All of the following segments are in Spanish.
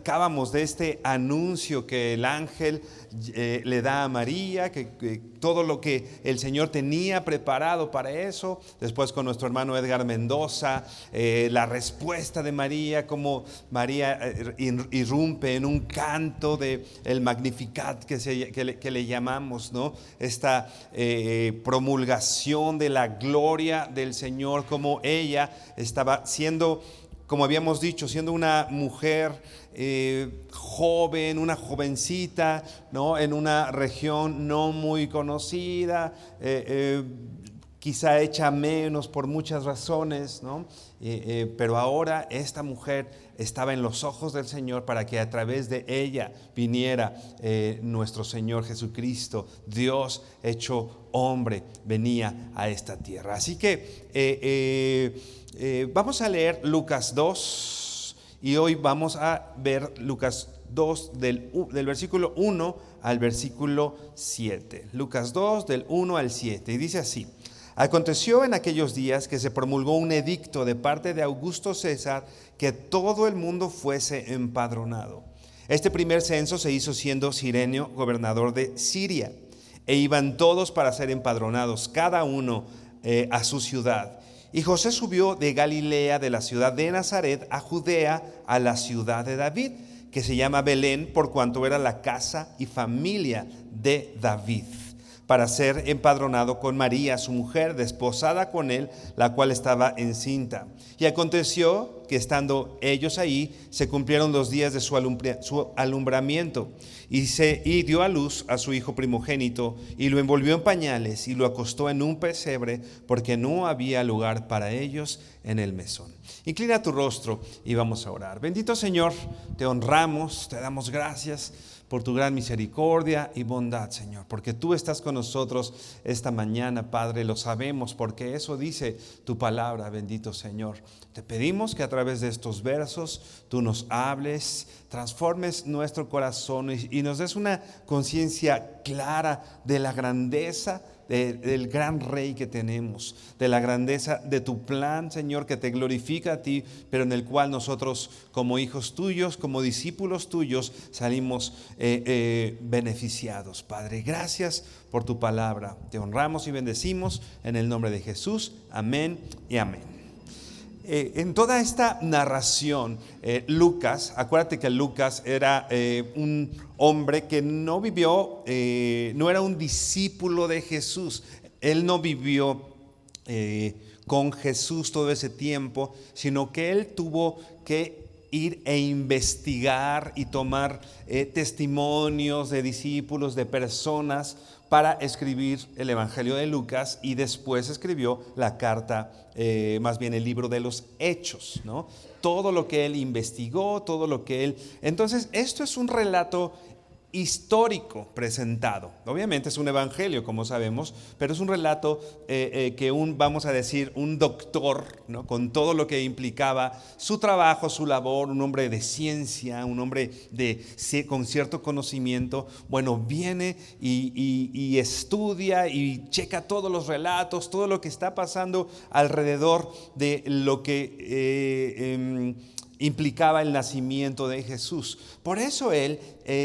platicábamos de este anuncio que el ángel le da a María, que todo lo que el Señor tenía preparado para eso. Después con nuestro hermano Edgar Mendoza, la respuesta de María, como María irrumpe en un canto de el Magnificat que le llamamos, ¿no? Esta promulgación de la gloria del Señor, como ella estaba siendo, como habíamos dicho, siendo una mujer joven, una jovencita, ¿no? En una región no muy conocida, quizá hecha menos por muchas razones, ¿no? Pero ahora esta mujer estaba en los ojos del Señor para que a través de ella viniera nuestro Señor Jesucristo, Dios hecho hombre, venía a esta tierra. Así que vamos a leer Lucas 2 y hoy vamos a ver Lucas 2 del versículo 1 al versículo 7. Lucas 2 del 1 al 7 y dice así: Aconteció en aquellos días que se promulgó un edicto de parte de Augusto César que todo el mundo fuese empadronado. Este primer censo se hizo siendo Cirenio gobernador de Siria, e iban todos para ser empadronados, cada uno a su ciudad. Y José subió de Galilea, de la ciudad de Nazaret, a Judea, a la ciudad de David, que se llama Belén, por cuanto era la casa y familia de David, para ser empadronado con María, su mujer, desposada con él, la cual estaba encinta. Y aconteció que estando ellos ahí, se cumplieron los días de su alumbramiento, y dio a luz a su hijo primogénito, y lo envolvió en pañales, y lo acostó en un pesebre, porque no había lugar para ellos en el mesón. Inclina tu rostro y vamos a orar. Bendito Señor, te honramos, te damos gracias por tu gran misericordia y bondad, Señor, porque tú estás con nosotros esta mañana, Padre, lo sabemos, porque eso dice tu palabra, bendito Señor. Te pedimos que a través de estos versos tú nos hables, transformes nuestro corazón y nos des una conciencia clara de la grandeza del gran Rey que tenemos, de la grandeza de tu plan, Señor, que te glorifica a ti, pero en el cual nosotros como hijos tuyos, como discípulos tuyos, salimos beneficiados. Padre, gracias por tu palabra. Te honramos y bendecimos en el nombre de Jesús. Amén y amén. En toda esta narración, Lucas, acuérdate que Lucas era un hombre que no vivió, no era un discípulo de Jesús. Él no vivió con Jesús todo ese tiempo, sino que él tuvo que ir e investigar y tomar testimonios de discípulos, de personas, para escribir el Evangelio de Lucas, y después escribió la carta, más bien el libro de los Hechos, ¿no? Todo lo que él investigó, todo lo que él... Entonces, esto es un relato histórico presentado. Obviamente es un evangelio, como sabemos, pero es un relato que vamos a decir, un doctor, ¿no? Con todo lo que implicaba su trabajo, su labor, un hombre de ciencia, un hombre con cierto conocimiento, bueno, viene y estudia y checa todos los relatos, todo lo que está pasando alrededor de lo que implicaba el nacimiento de Jesús. Por eso él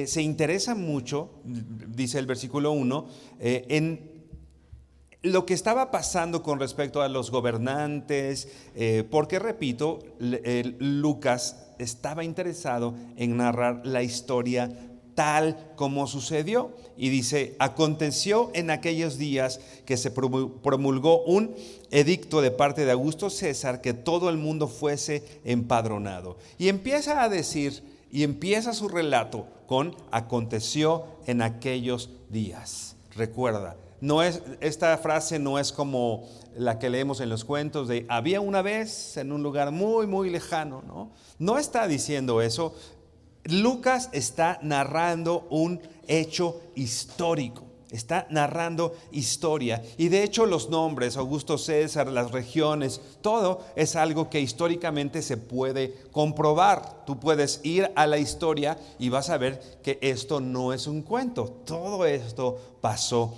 se interesa mucho, dice el versículo 1, en lo que estaba pasando con respecto a los gobernantes, porque repito, Lucas estaba interesado en narrar la historia tal como sucedió, y dice: aconteció en aquellos días que se promulgó un edicto de parte de Augusto César que todo el mundo fuese empadronado. Y empieza a decir, y empieza su relato con aconteció en aquellos días. Recuerda, esta frase no es como la que leemos en los cuentos de había una vez en un lugar muy muy lejano, ¿no? No está diciendo eso. Lucas está narrando un hecho histórico, está narrando historia, y de hecho los nombres, Augusto César, las regiones, todo es algo que históricamente se puede comprobar. Tú puedes ir a la historia y vas a ver que esto no es un cuento, todo esto pasó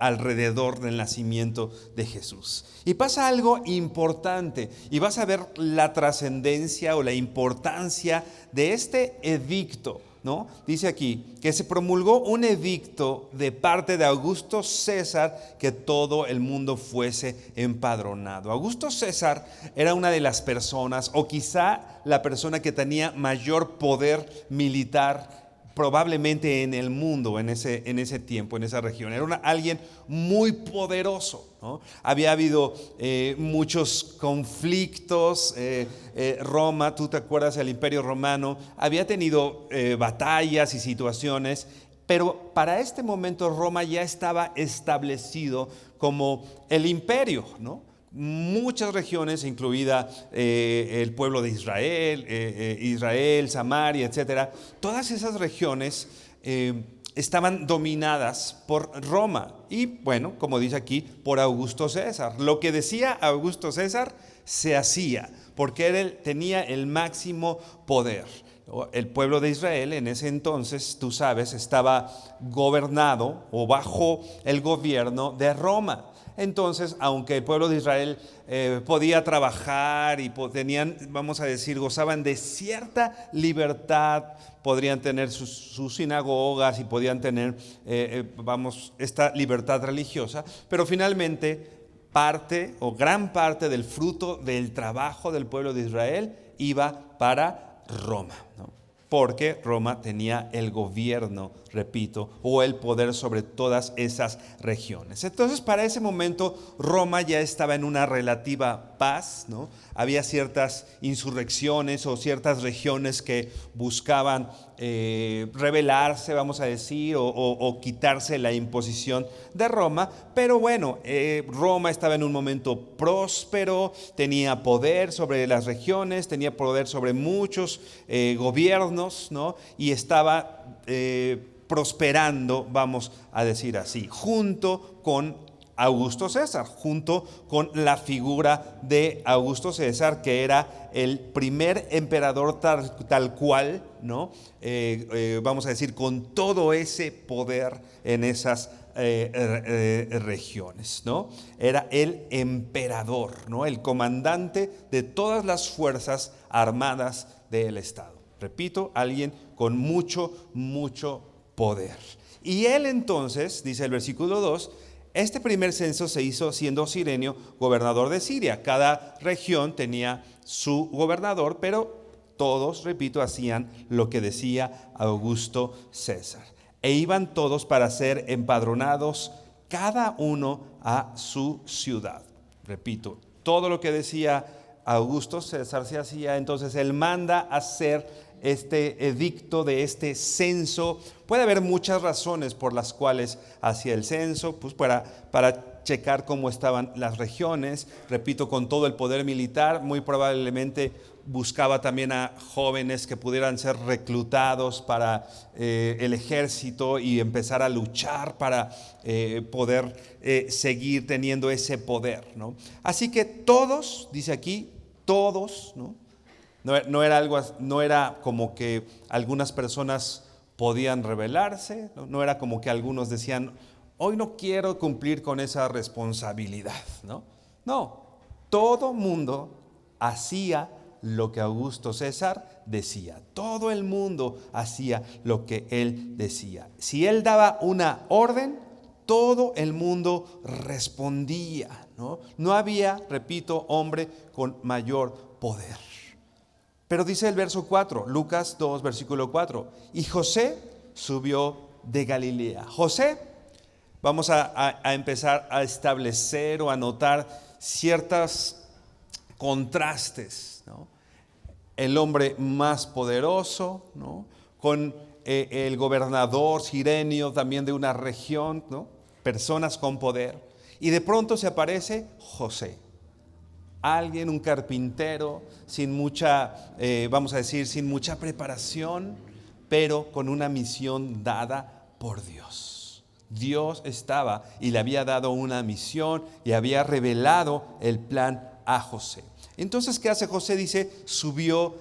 alrededor del nacimiento de Jesús. Y pasa algo importante, y vas a ver la trascendencia o la importancia de este edicto, ¿no? Dice aquí que se promulgó un edicto de parte de Augusto César que todo el mundo fuese empadronado. Augusto César era una de las personas, o quizá la persona que tenía mayor poder militar probablemente en el mundo en ese tiempo, en esa región. Era alguien muy poderoso, ¿no? Había habido muchos conflictos. Roma, tú te acuerdas, el Imperio Romano había tenido batallas y situaciones, pero para este momento Roma ya estaba establecido como el imperio, ¿no? Muchas regiones, incluida el pueblo de Israel, Samaria, etcétera. Todas esas regiones estaban dominadas por Roma y, bueno, como dice aquí, por Augusto César. Lo que decía Augusto César se hacía, porque él tenía el máximo poder. El pueblo de Israel en ese entonces, tú sabes, estaba gobernado o bajo el gobierno de Roma. Entonces, aunque el pueblo de Israel podía trabajar y tenían, vamos a decir, gozaban de cierta libertad, podrían tener sus sinagogas y podían tener, esta libertad religiosa, pero finalmente parte o gran parte del fruto del trabajo del pueblo de Israel iba para Roma, ¿no? Porque Roma tenía el gobierno, repito, o el poder sobre todas esas regiones. Entonces, para ese momento, Roma ya estaba en una relativa paz, ¿no? Había ciertas insurrecciones o ciertas regiones que buscaban rebelarse, vamos a decir, o quitarse la imposición de Roma. Pero bueno, Roma estaba en un momento próspero, tenía poder sobre las regiones, tenía poder sobre muchos gobiernos, ¿no? Y estaba prosperando, vamos a decir así, junto con Augusto César, junto con la figura de Augusto César, que era el primer emperador tal cual, ¿no? Vamos a decir, con todo ese poder en esas regiones, ¿no? Era el emperador, ¿no? El comandante de todas las fuerzas armadas del Estado. Repito, alguien con mucho poder. Y él entonces, dice el versículo 2, este primer censo se hizo siendo Cirenio gobernador de Siria. Cada región tenía su gobernador, pero todos, repito, hacían lo que decía Augusto César. E iban todos para ser empadronados, cada uno a su ciudad. Repito, todo lo que decía Augusto César se hacía. Entonces él manda hacer este edicto de este censo. Puede haber muchas razones por las cuales hacía el censo, pues para checar cómo estaban las regiones. Repito, con todo el poder militar, muy probablemente buscaba también a jóvenes que pudieran ser reclutados para el ejército y empezar a luchar para poder seguir teniendo ese poder, ¿no? Así que todos, dice aquí, todos, ¿no? No era como que algunas personas podían rebelarse, no era como que algunos decían, hoy no quiero cumplir con esa responsabilidad, ¿no? No, todo mundo hacía lo que Augusto César decía, todo el mundo hacía lo que él decía. Si él daba una orden, todo el mundo respondía, ¿no? No había, repito, hombre con mayor poder. Pero dice el verso 4, Lucas 2, versículo 4, y José subió de Galilea. José, vamos a empezar a establecer o a notar ciertos contrastes, ¿no? El hombre más poderoso, ¿no? Con el gobernador Cirenio también de una región, ¿no? Personas con poder. Y de pronto se aparece José. Alguien, un carpintero, sin mucha, vamos a decir, sin mucha preparación, pero con una misión dada por Dios. Dios estaba y le había dado una misión y había revelado el plan a José. Entonces, ¿qué hace José? Dice, subió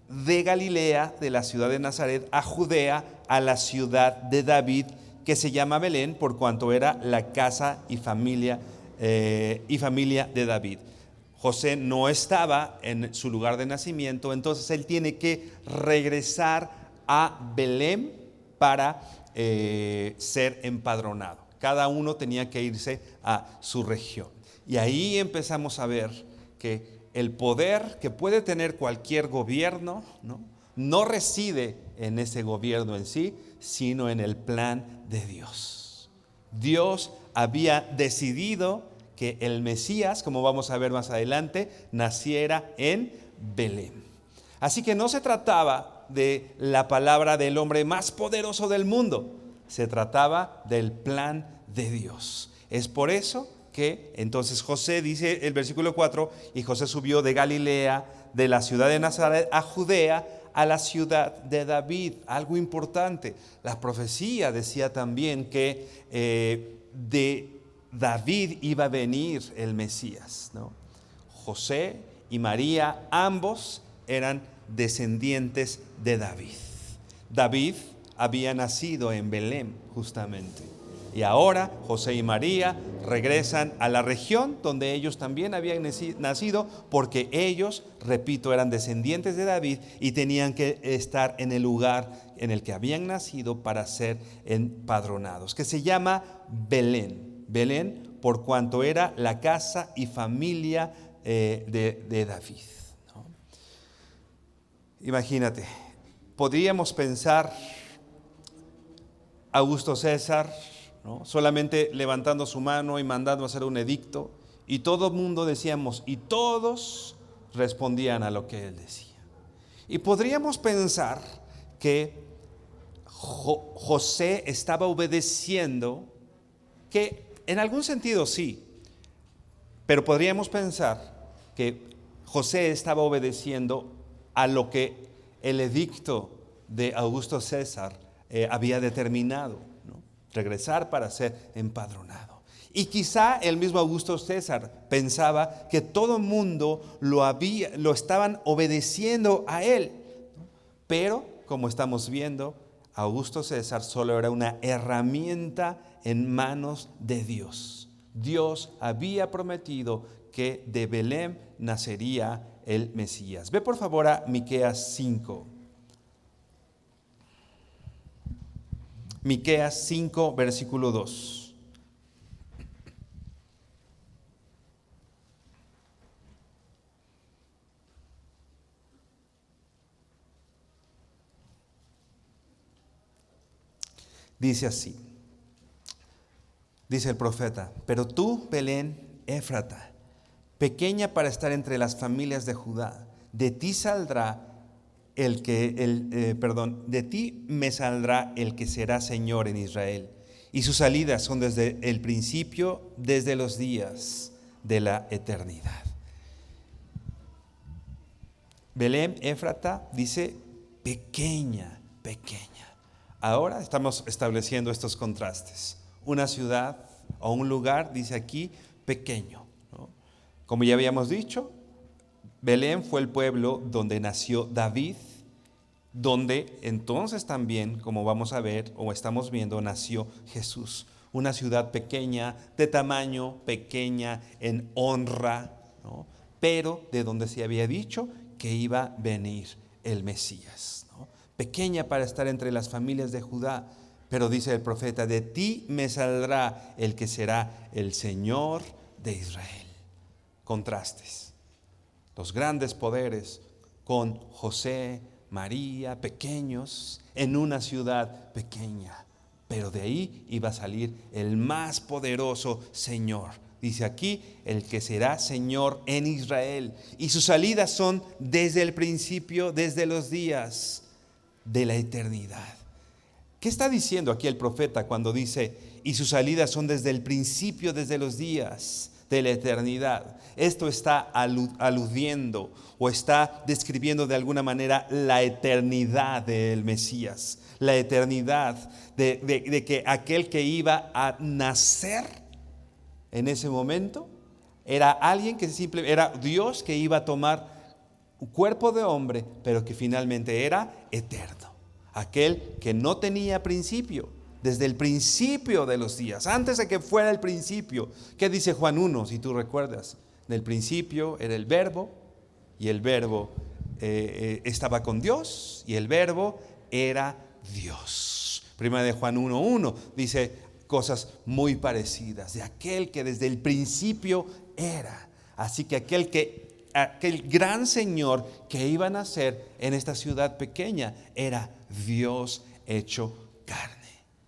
de Galilea, de la ciudad de Nazaret, a Judea, a la ciudad de David, que se llama Belén por cuanto era la casa y familia de David. José no estaba en su lugar de nacimiento, entonces él tiene que regresar a Belén para ser empadronado. Cada uno tenía que irse a su región. Y ahí empezamos a ver que el poder que puede tener cualquier gobierno, no reside en ese gobierno en sí, sino en el plan de Dios. Dios había decidido que el Mesías, como vamos a ver más adelante, naciera en Belén. Así que no se trataba de la palabra del hombre más poderoso del mundo, se trataba del plan de Dios. Es por eso que entonces José, dice el versículo 4, y José subió de Galilea, de la ciudad de Nazaret a Judea, a la ciudad de David. Algo importante, la profecía decía también que de David iba a venir el Mesías, ¿no? José y María, ambos eran descendientes de David. David había nacido en Belén justamente. Y ahora José y María regresan a la región donde ellos también habían nacido, porque ellos, repito, eran descendientes de David y tenían que estar en el lugar en el que habían nacido para ser empadronados, que se llama Belén. Belén por cuanto era la casa y familia de David, ¿no? Imagínate, podríamos pensar Augusto César, ¿no?, solamente levantando su mano y mandando a hacer un edicto, y todo el mundo decíamos, y todos respondían a lo que él decía. Y podríamos pensar que José estaba obedeciendo, que en algún sentido sí, pero podríamos pensar que José estaba obedeciendo a lo que el edicto de Augusto César había determinado, ¿no?, regresar para ser empadronado. Y quizá el mismo Augusto César pensaba que todo el mundo lo estaban obedeciendo a él, ¿no? Pero como estamos viendo, Augusto César solo era una herramienta en manos de Dios. Dios había prometido que de Belén nacería el Mesías. Ve por favor a Miqueas 5. Miqueas 5, versículo 2. Dice así, dice el profeta: pero tú, Belén Éfrata, pequeña para estar entre las familias de Judá, de ti me saldrá el que será Señor en Israel, y sus salidas son desde el principio, desde los días de la eternidad. Belén Éfrata dice pequeña, pequeña. Ahora estamos estableciendo estos contrastes. Una ciudad o un lugar, dice aquí, pequeño, ¿no? Como ya habíamos dicho, Belén fue el pueblo donde nació David, donde entonces también, como vamos a ver o estamos viendo, nació Jesús. Una ciudad pequeña, de tamaño, pequeña en honra, ¿no?, pero de donde se había dicho que iba a venir el Mesías, ¿no? Pequeña para estar entre las familias de Judá, pero dice el profeta: de ti me saldrá el que será el Señor de Israel. Contrastes. Los grandes poderes con José, María, pequeños, en una ciudad pequeña, pero de ahí iba a salir el más poderoso Señor. Dice aquí, el que será Señor en Israel, y sus salidas son desde el principio, desde los días de la eternidad. ¿Qué está diciendo aquí el profeta cuando dice, y sus salidas son desde el principio, desde los días de la eternidad? Esto está aludiendo o está describiendo de alguna manera la eternidad del Mesías, la eternidad de que aquel que iba a nacer en ese momento era alguien que era Dios que iba a tomar un cuerpo de hombre, pero que finalmente era eterno. Aquel que no tenía principio, desde el principio de los días, antes de que fuera el principio. ¿Qué dice Juan 1, si tú recuerdas? Del principio era el verbo, y el verbo estaba con Dios, y el verbo era Dios. Primera de Juan 1:1 dice cosas muy parecidas, de aquel que desde el principio era. Así que aquel gran Señor que iba a nacer en esta ciudad pequeña era Dios hecho carne.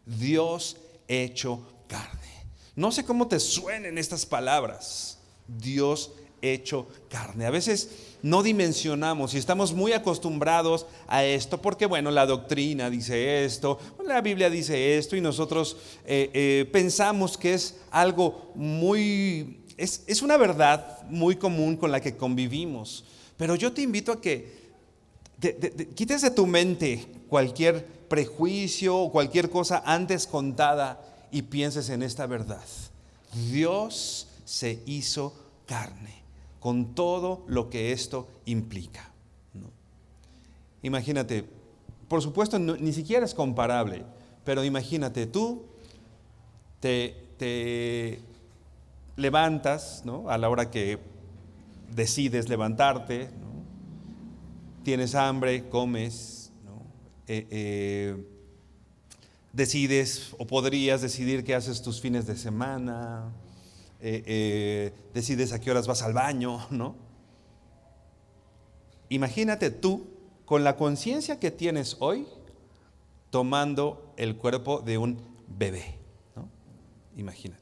Dios hecho carne. No sé cómo te suenen estas palabras. Dios hecho carne. A veces no dimensionamos y estamos muy acostumbrados a esto porque, bueno, la doctrina dice esto, la Biblia dice esto, y nosotros pensamos que es algo muy... Es una verdad muy común con la que convivimos. Pero yo te invito a que quites de tu mente cualquier prejuicio o cualquier cosa antes contada y pienses en esta verdad. Dios se hizo carne, con todo lo que esto implica, ¿no? Imagínate, por supuesto ni siquiera es comparable, pero imagínate, tú te levantas, ¿no?, a la hora que decides levantarte, ¿no? Tienes hambre, comes, ¿no? Decides o podrías decidir qué haces tus fines de semana, decides a qué horas vas al baño, ¿no? Imagínate tú con la conciencia que tienes hoy tomando el cuerpo de un bebé, ¿no? Imagínate,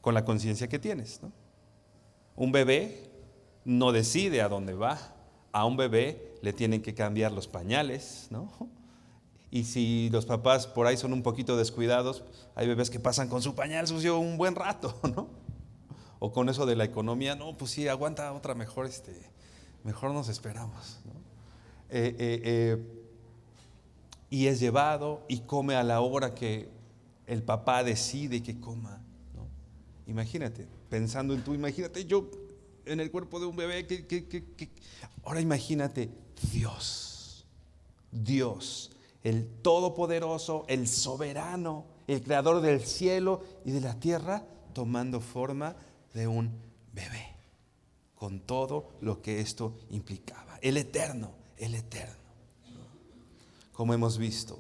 con la conciencia que tienes, ¿no? Un bebé no decide a dónde va. A un bebé le tienen que cambiar los pañales, ¿no? Y si los papás por ahí son un poquito descuidados, hay bebés que pasan con su pañal sucio un buen rato, ¿no? O con eso de la economía, no, pues sí, aguanta otra, mejor nos esperamos, ¿no? Y es llevado y come a la hora que el papá decide que coma, ¿no? Imagínate, pensando en tú, imagínate yo en el cuerpo de un bebé. Ahora imagínate Dios, el todopoderoso, el soberano, el creador del cielo y de la tierra, tomando forma de un bebé, con todo lo que esto implicaba. El eterno. Como hemos visto,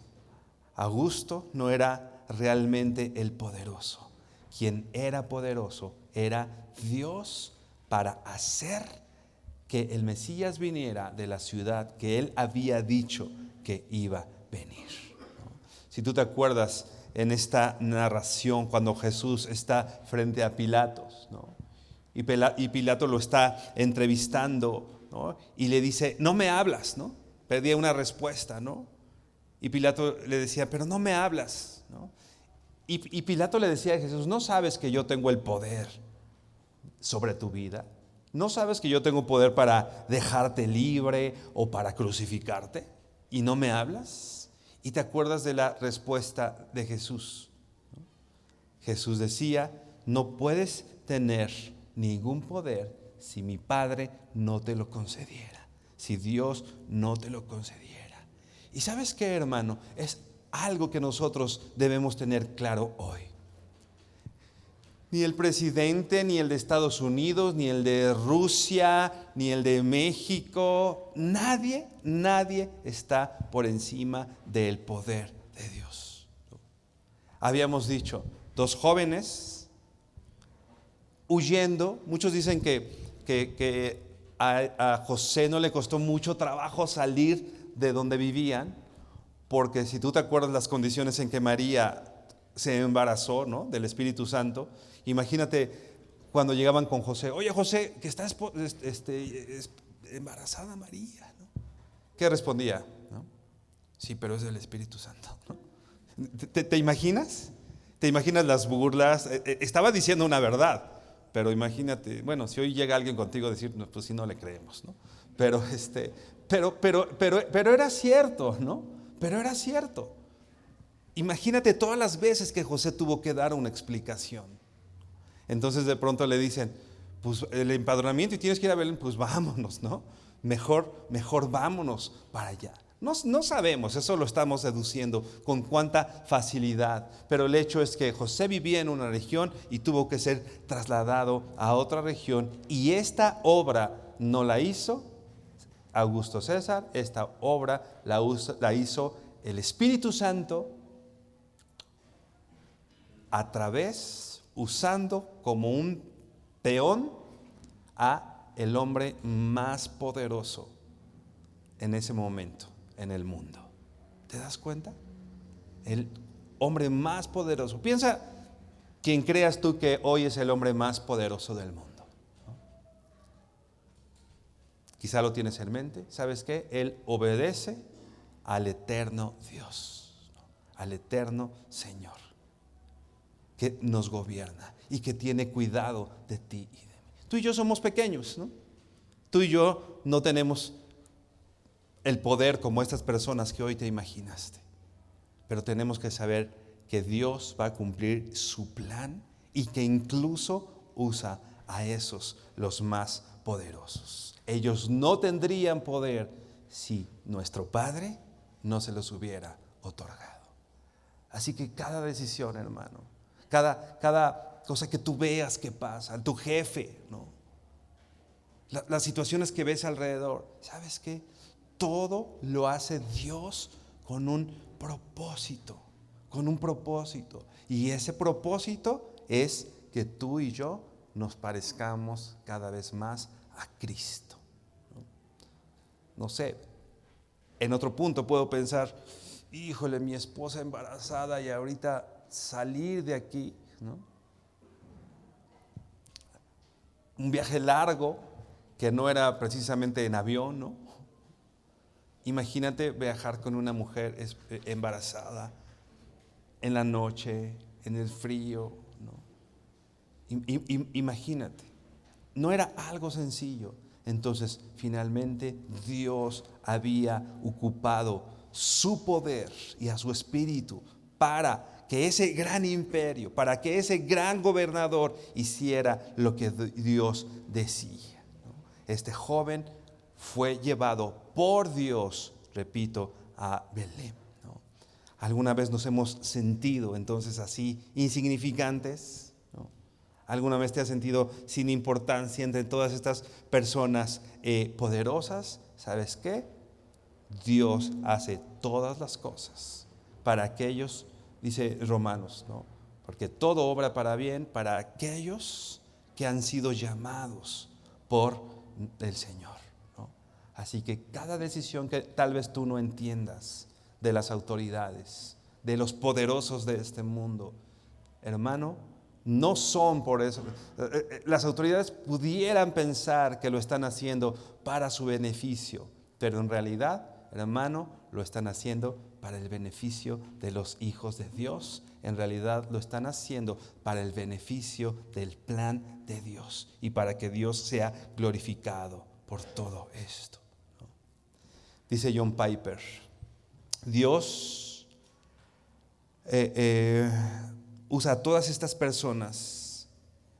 Augusto no era realmente el poderoso. Quien era poderoso era Dios, para hacer que el Mesías viniera de la ciudad que él había dicho que iba a venir, ¿no? Si tú te acuerdas en esta narración, cuando Jesús está frente a Pilatos, ¿no? Y Pilato lo está entrevistando, ¿no? Y le dice, no me hablas, ¿no? Pedía una respuesta, ¿no? Y Pilato le decía, pero no me hablas, ¿no? Y Pilato le decía a Jesús, ¿no sabes que yo tengo el poder sobre tu vida? ¿No sabes que yo tengo poder para dejarte libre o para crucificarte? ¿Y no me hablas? Y te acuerdas de la respuesta de Jesús, ¿no? Jesús decía, no puedes tener ningún poder si mi Padre no te lo concediera, si Dios no te lo concediera. ¿Y sabes qué, hermano? Es algo que nosotros debemos tener claro hoy. Ni el presidente, ni el de Estados Unidos, ni el de Rusia, ni el de México, nadie está por encima del poder de Dios. Habíamos dicho, 2 jóvenes huyendo. Muchos dicen que a José no le costó mucho trabajo salir de donde vivían, porque si tú te acuerdas las condiciones en que María se embarazó, ¿no?, del Espíritu Santo. Imagínate cuando llegaban con José, oye José, que está embarazada María, ¿no? ¿Qué respondía? ¿No? Sí, pero es del Espíritu Santo, ¿no? ¿Te imaginas? ¿Te imaginas las burlas? Estaba diciendo una verdad, pero imagínate, bueno, si hoy llega alguien contigo a decir, no, pues si no le creemos, ¿no? Pero era cierto, ¿no? Pero era cierto. Imagínate todas las veces que José tuvo que dar una explicación. Entonces de pronto le dicen, pues el empadronamiento y tienes que ir a Belén, pues vámonos, ¿no? Mejor vámonos para allá. No sabemos, eso lo estamos deduciendo con cuánta facilidad, pero el hecho es que José vivía en una región y tuvo que ser trasladado a otra región, y esta obra no la hizo Augusto César, esta obra la hizo el Espíritu Santo a través, usando como un peón a el hombre más poderoso en ese momento en el mundo. ¿Te das cuenta? El hombre más poderoso. Piensa quién creas tú que hoy es el hombre más poderoso del mundo, ¿no? Quizá lo tienes en mente. ¿Sabes qué? Él obedece al eterno Dios, ¿no? Al eterno Señor, que nos gobierna y que tiene cuidado de ti y de mí. Tú y yo somos pequeños, ¿no? Tú y yo no tenemos el poder como estas personas que hoy te imaginaste, pero tenemos que saber que Dios va a cumplir su plan y que incluso usa a esos, los más poderosos. Ellos no tendrían poder si nuestro Padre no se los hubiera otorgado. Así que cada decisión, hermano, cada cosa que tú veas que pasa, tu jefe, ¿no? Las situaciones que ves alrededor, ¿sabes qué? Todo lo hace Dios con un propósito, con un propósito. Y ese propósito es que tú y yo nos parezcamos cada vez más a Cristo. No sé, en otro punto puedo pensar, híjole, mi esposa embarazada y ahorita salir de aquí, ¿no? Un viaje largo que no era precisamente en avión, ¿no? Imagínate viajar con una mujer embarazada en la noche, en el frío, ¿no? Imagínate, no era algo sencillo. Entonces, finalmente Dios había ocupado su poder y a su espíritu para que ese gran imperio, para que ese gran gobernador hiciera lo que Dios decía, ¿no? Este joven fue llevado por Dios, repito, a Belén, ¿no? ¿Alguna vez nos hemos sentido entonces así insignificantes, ¿no? ¿Alguna vez te has sentido sin importancia entre todas estas personas poderosas? ¿Sabes qué? Dios hace todas las cosas para aquellos, dice Romanos, ¿no? Porque todo obra para bien para aquellos que han sido llamados por el Señor. Así que cada decisión que tal vez tú no entiendas de las autoridades, de los poderosos de este mundo, hermano, no son por eso. Las autoridades pudieran pensar que lo están haciendo para su beneficio, pero en realidad, hermano, lo están haciendo para el beneficio de los hijos de Dios. En realidad lo están haciendo para el beneficio del plan de Dios y para que Dios sea glorificado por todo esto. Dice John Piper, Dios usa a todas estas personas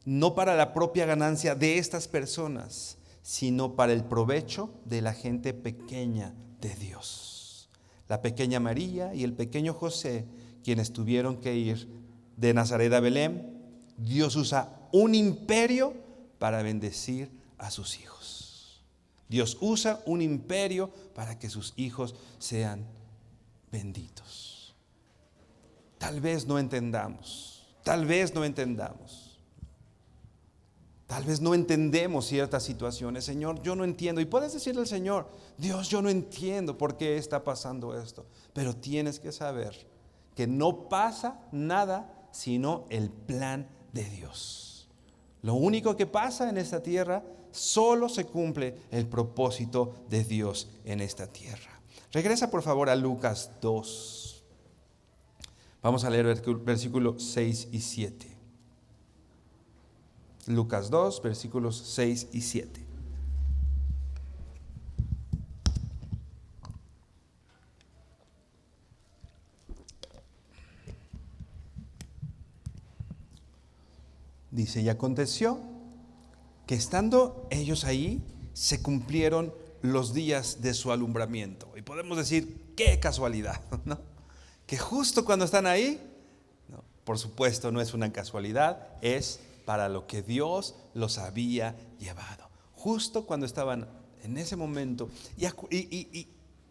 no para la propia ganancia de estas personas, sino para el provecho de la gente pequeña de Dios. La pequeña María y el pequeño José, quienes tuvieron que ir de Nazaret a Belén, Dios usa un imperio para bendecir a sus hijos. Dios usa un imperio para que sus hijos sean benditos. Tal vez no entendamos, tal vez no entendamos. Tal vez no entendemos ciertas situaciones. Señor, yo no entiendo. Y puedes decirle al Señor, Dios, yo no entiendo por qué está pasando esto. Pero tienes que saber que no pasa nada sino el plan de Dios. Lo único que pasa en esta tierra, solo se cumple el propósito de Dios en esta tierra. Regresa por favor a Lucas 2. Vamos a leer versículos 6 y 7. Lucas 2, versículos 6 y 7. Dice, y aconteció que estando ellos ahí, se cumplieron los días de su alumbramiento. Y podemos decir, qué casualidad, ¿no? Que justo cuando están ahí, no, por supuesto no es una casualidad, es para lo que Dios los había llevado. Justo cuando estaban en ese momento.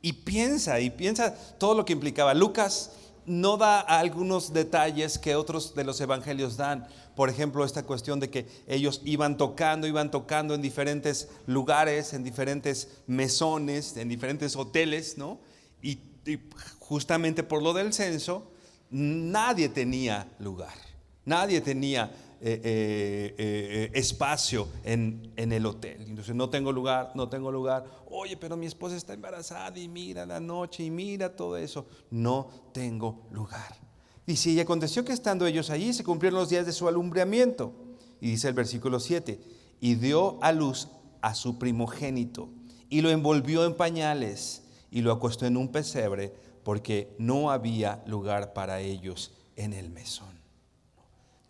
Y piensa todo lo que implicaba. Lucas no da algunos detalles que otros de los evangelios dan. Por ejemplo, esta cuestión de que ellos iban tocando en diferentes lugares, en diferentes mesones, en diferentes hoteles, ¿no? Y justamente por lo del censo, nadie tenía lugar, nadie tenía espacio en el hotel. Entonces, no tengo lugar. Oye, pero mi esposa está embarazada y mira la noche y mira todo eso. No tengo lugar. Dice, y aconteció que estando ellos allí se cumplieron los días de su alumbramiento. Y dice el versículo 7, y dio a luz a su primogénito y lo envolvió en pañales y lo acostó en un pesebre porque no había lugar para ellos en el mesón.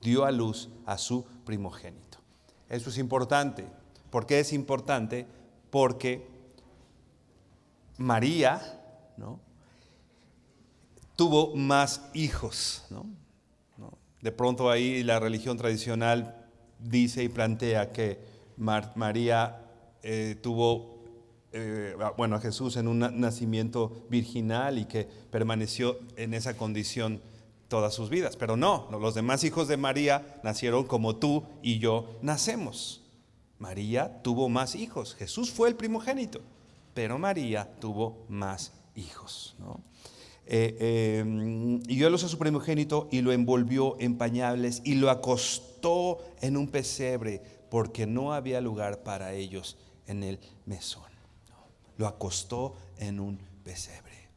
Dio a luz a su primogénito. Eso es importante. ¿Por qué es importante? Porque María, ¿no?, tuvo más hijos, ¿no? De pronto ahí la religión tradicional dice y plantea que María tuvo a Jesús en un nacimiento virginal y que permaneció en esa condición todas sus vidas. Pero no, los demás hijos de María nacieron como tú y yo nacemos. María tuvo más hijos. Jesús fue el primogénito, pero María tuvo más hijos, ¿no? Y dio a luz a su primogénito y lo envolvió en pañales y lo acostó en un pesebre porque no había lugar para ellos en el mesón. Lo acostó en un pesebre.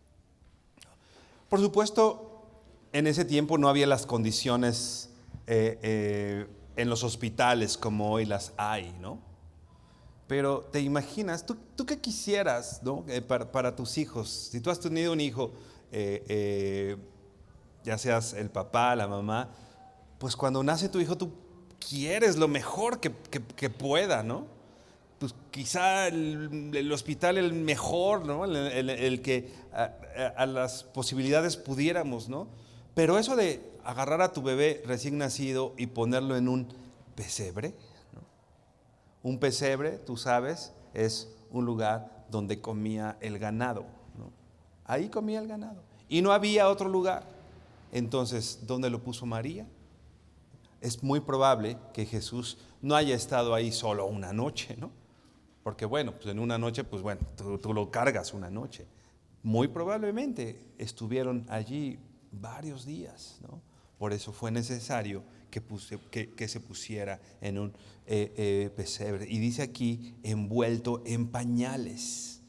Por supuesto, en ese tiempo no había las condiciones en los hospitales como hoy las hay, ¿no? Pero te imaginas, ¿tú qué quisieras, ¿no?, para tus hijos? Si tú has tenido un hijo, ya seas el papá, la mamá, pues cuando nace tu hijo tú quieres lo mejor que pueda, ¿no? Pues quizá el hospital el mejor, ¿no? El que a las posibilidades pudiéramos, ¿no? Pero eso de agarrar a tu bebé recién nacido y ponerlo en un pesebre, ¿no? Un pesebre, tú sabes, es un lugar donde comía el ganado, ¿no? Ahí comía el ganado. Y no había otro lugar. Entonces, ¿dónde lo puso María? Es muy probable que Jesús no haya estado ahí solo una noche, ¿no? Porque bueno, pues en una noche, pues bueno, tú lo cargas una noche. Muy probablemente estuvieron allí varios días, ¿no? Por eso fue necesario que se pusiera en un pesebre. Y dice aquí, envuelto en pañales.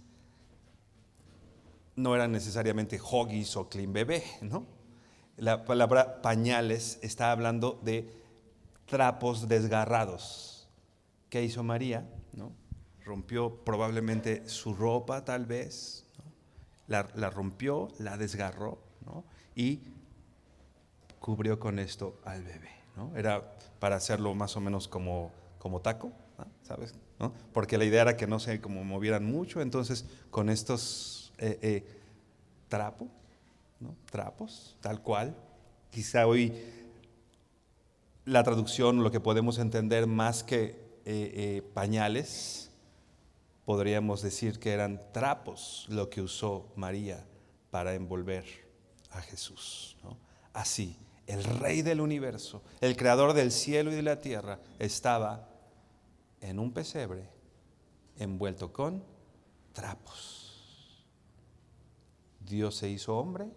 No eran necesariamente Huggies o Clean Bebé, ¿no? La palabra pañales está hablando de trapos desgarrados. ¿Qué hizo María? ¿No? Rompió probablemente su ropa, tal vez, ¿no? La rompió, la desgarró, ¿no? Y cubrió con esto al bebé, ¿no? Era para hacerlo más o menos como taco, ¿no? ¿Sabes? ¿No? Porque la idea era que no se como movieran mucho, entonces con estos trapos, tal cual. Quizá hoy la traducción, lo que podemos entender más que pañales, podríamos decir que eran trapos lo que usó María para envolver a Jesús, ¿no? Así, el Rey del universo, el creador del cielo y de la tierra, estaba en un pesebre envuelto con trapos. Dios se hizo hombre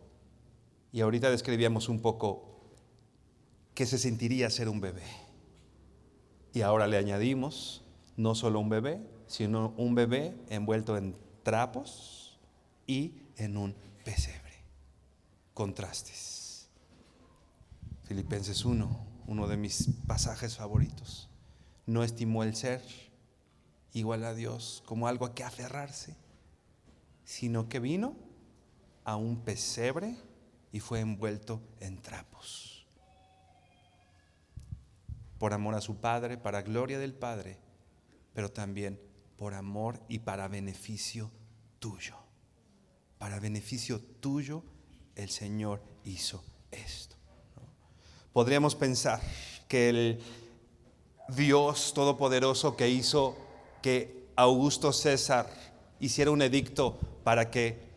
y ahorita describíamos un poco qué se sentiría ser un bebé. Y ahora le añadimos no solo un bebé, sino un bebé envuelto en trapos y en un pesebre. Contrastes. Filipenses 1, uno de mis pasajes favoritos. No estimó el ser igual a Dios como algo a que aferrarse, sino que vino a un pesebre y fue envuelto en trapos. Por amor a su Padre, para gloria del Padre, pero también por amor y para beneficio tuyo. Para beneficio tuyo el Señor hizo esto, ¿no? Podríamos pensar que el Dios Todopoderoso que hizo que Augusto César hiciera un edicto para que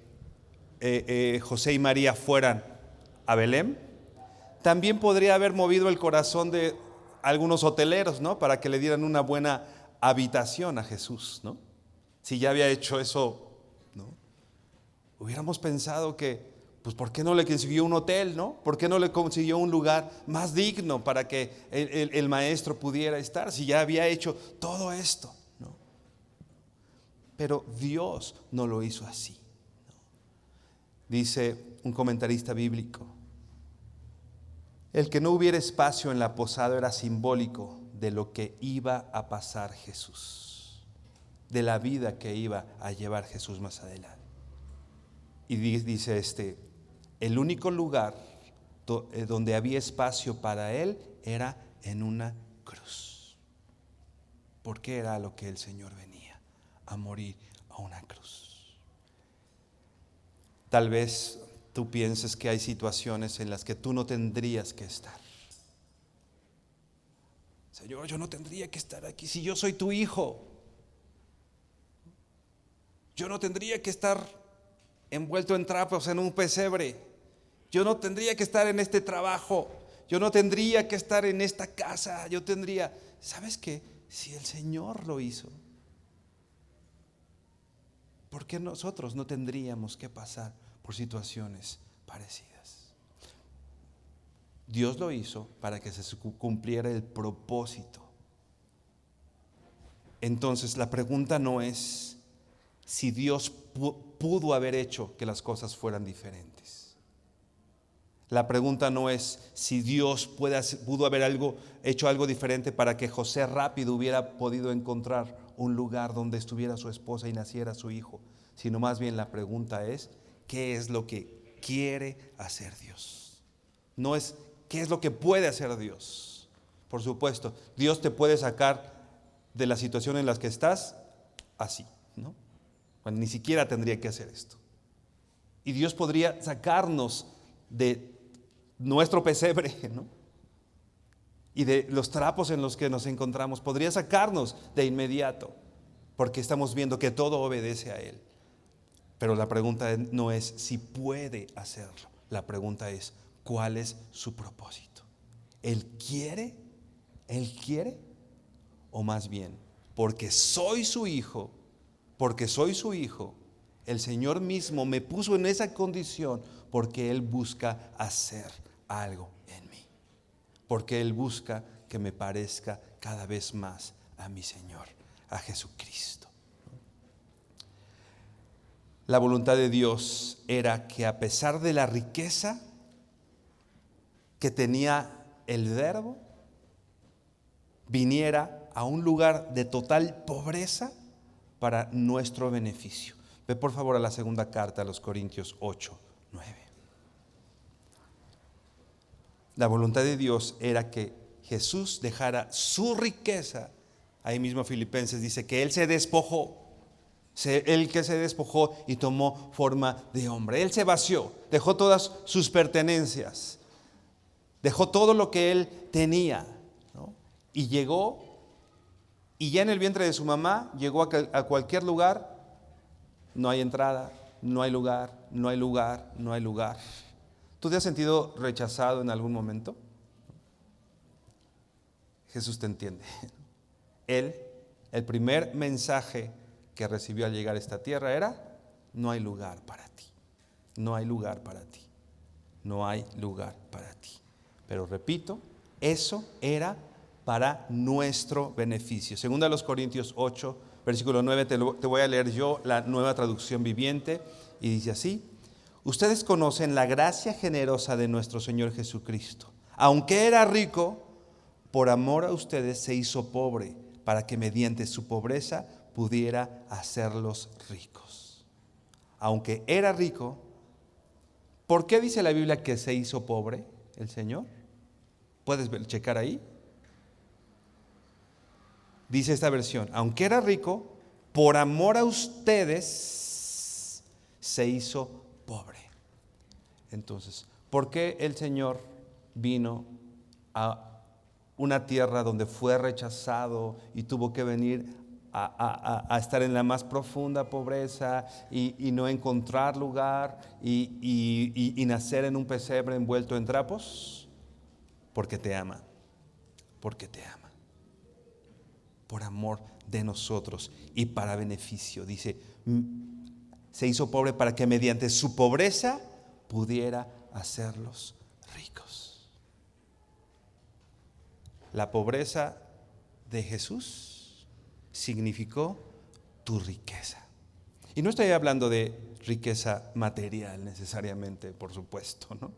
José y María fueran a Belén, también podría haber movido el corazón de algunos hoteleros, ¿no? Para que le dieran una buena habitación a Jesús, ¿no? Si ya había hecho eso, ¿no? Hubiéramos pensado que, pues, ¿por qué no le consiguió un hotel, ¿no? ¿Por qué no le consiguió un lugar más digno para que el maestro pudiera estar? Si ya había hecho todo esto, ¿no? Pero Dios no lo hizo así, ¿no? Dice un comentarista bíblico: el que no hubiera espacio en la posada era simbólico de lo que iba a pasar Jesús, de la vida que iba a llevar Jesús más adelante. Y dice el único lugar donde había espacio para él era en una cruz, porque era a lo que el Señor venía, a morir a una cruz. Tal vez tú pienses que hay situaciones en las que tú no tendrías que estar. Señor, yo no tendría que estar aquí si yo soy tu hijo. Yo no tendría que estar envuelto en trapos en un pesebre. Yo no tendría que estar en este trabajo. Yo no tendría que estar en esta casa. Yo tendría, ¿sabes qué? Si el Señor lo hizo, ¿por qué nosotros no tendríamos que pasar por situaciones parecidas? Dios lo hizo para que se cumpliera el propósito. Entonces la pregunta no es si Dios pudo haber hecho que las cosas fueran diferentes. La pregunta no es si Dios pudo haber hecho algo diferente para que José rápido hubiera podido encontrar un lugar donde estuviera su esposa y naciera su hijo, sino más bien la pregunta es: ¿qué es lo que quiere hacer Dios? No es ¿qué es lo que puede hacer Dios? Por supuesto, Dios te puede sacar de la situación en la que estás así, ¿no? Bueno, ni siquiera tendría que hacer esto. Y Dios podría sacarnos de nuestro pesebre, ¿no? Y de los trapos en los que nos encontramos. Podría sacarnos de inmediato, porque estamos viendo que todo obedece a Él. Pero la pregunta no es si puede hacerlo. La pregunta es: ¿cuál es su propósito? ¿Él quiere? ¿Él quiere? O más bien, porque soy su hijo, el Señor mismo me puso en esa condición porque Él busca hacer algo en mí. Porque Él busca que me parezca cada vez más a mi Señor, a Jesucristo. La voluntad de Dios era que, a pesar de la riqueza que tenía el Verbo, viniera a un lugar de total pobreza para nuestro beneficio. Ve por favor a la segunda carta a los Corintios 8:9. La voluntad de Dios era que Jesús dejara su riqueza. Ahí mismo Filipenses dice que Él se despojó. Él que se despojó y tomó forma de hombre. Él se vació, dejó todas sus pertenencias, dejó todo lo que Él tenía, ¿no? Y llegó, y ya en el vientre de su mamá llegó a cualquier lugar. No hay entrada, no hay lugar, no hay lugar, no hay lugar. ¿Tú te has sentido rechazado en algún momento? Jesús te entiende. Él, el primer mensaje que recibió al llegar a esta tierra era: no hay lugar para ti, no hay lugar para ti, no hay lugar para ti. Pero repito, eso era para nuestro beneficio. Segunda a los Corintios 8, versículo 9, te voy a leer yo la Nueva Traducción Viviente, y dice así: ustedes conocen la gracia generosa de nuestro Señor Jesucristo. Aunque era rico, por amor a ustedes se hizo pobre, para que mediante su pobreza pudiera hacerlos ricos. Aunque era rico, ¿por qué dice la Biblia que se hizo pobre el Señor? ¿Puedes checar ahí? Dice esta versión: aunque era rico, por amor a ustedes, se hizo pobre. Entonces, ¿por qué el Señor vino a una tierra donde fue rechazado y tuvo que venir a estar en la más profunda pobreza y no encontrar lugar y nacer en un pesebre envuelto en trapos? Porque te ama, porque te ama, por amor de nosotros y para beneficio. Dice, se hizo pobre para que mediante su pobreza pudiera hacerlos ricos. La pobreza de Jesús significó tu riqueza. Y no estoy hablando de riqueza material necesariamente, por supuesto, ¿no?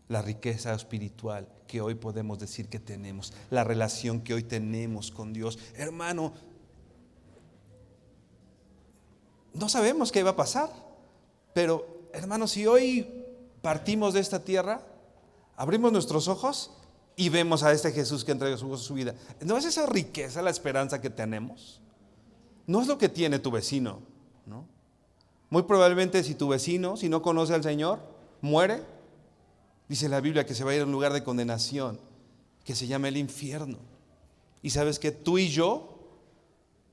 La riqueza espiritual que hoy podemos decir que tenemos, la relación que hoy tenemos con Dios. Hermano, no sabemos qué va a pasar, pero hermano, si hoy partimos de esta tierra, abrimos nuestros ojos y vemos a este Jesús que entregó su vida, ¿no es esa riqueza la esperanza que tenemos? No es lo que tiene tu vecino, ¿no? Muy probablemente si tu vecino, si no conoce al Señor, muere, dice la Biblia que se va a ir a un lugar de condenación que se llama el infierno. Y sabes que tú y yo